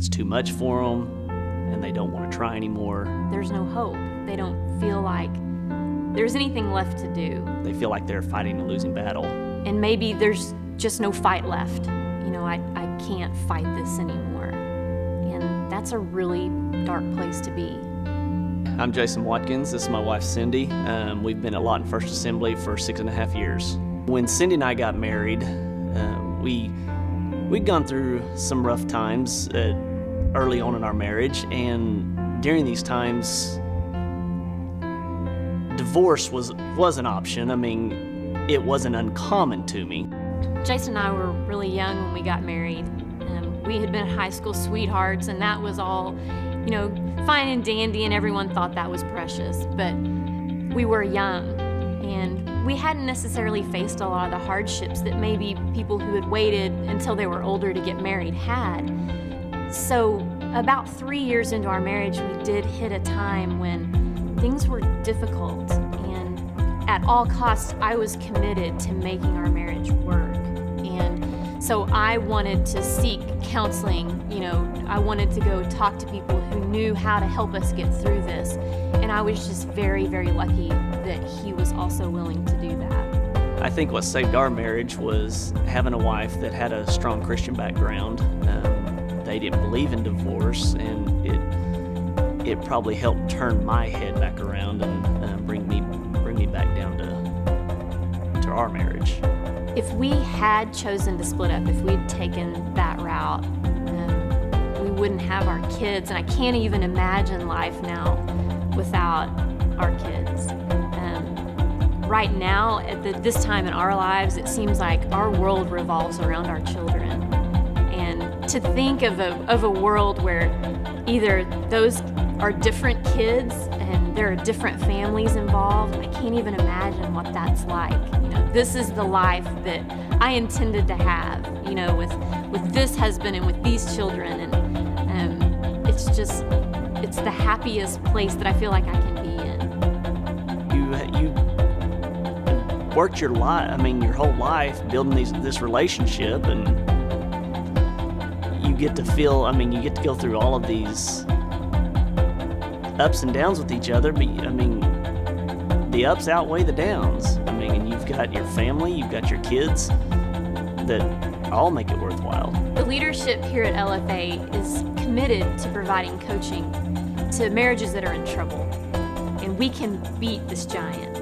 it's too much for them and they don't want to try anymore. There's no hope. They don't feel like there's anything left to do. They feel like they're fighting a losing battle. And maybe there's just no fight left. I can't fight this anymore. And that's a really dark place to be. I'm Jason Watkins. This is my wife, Cindy. We've been at Lawton First Assembly for 6.5 years. When Cindy and I got married, we'd gone through some rough times early on in our marriage, and during these times, divorce was an option. I mean, it wasn't uncommon to me. Jason and I were really young when we got married. We had been high school sweethearts, and that was all, fine and dandy, and everyone thought that was precious. But we were young, and we hadn't necessarily faced a lot of the hardships that maybe people who had waited until they were older to get married had. So about 3 years into our marriage, we did hit a time when things were difficult, and at all costs, I was committed to making our marriage work. And so I wanted to seek counseling. I wanted to go talk to people who knew how to help us get through this. And I was just very, very lucky that he was also willing to do that. I think what saved our marriage was having a wife that had a strong Christian background. They didn't believe in divorce, and it probably helped turn my head back around and bring me back down to our marriage. If we had chosen to split up, if we'd taken that route, we wouldn't have our kids, and I can't even imagine life now without our kids. Right now, at this time in our lives, it seems like our world revolves around our children. And to think of a world where either those are different kids and there are different families involved, I can't even imagine what that's like. This is the life that I intended to have, with this husband and with these children, and it's the happiest place that I feel like I can be in. You worked your whole life building this relationship, and you get to you get to go through all of these ups and downs with each other, but the ups outweigh the downs. And you've got your family, you've got your kids that all make it worthwhile. The leadership here at LFA is committed to providing coaching to marriages that are in trouble, and we can beat this giant.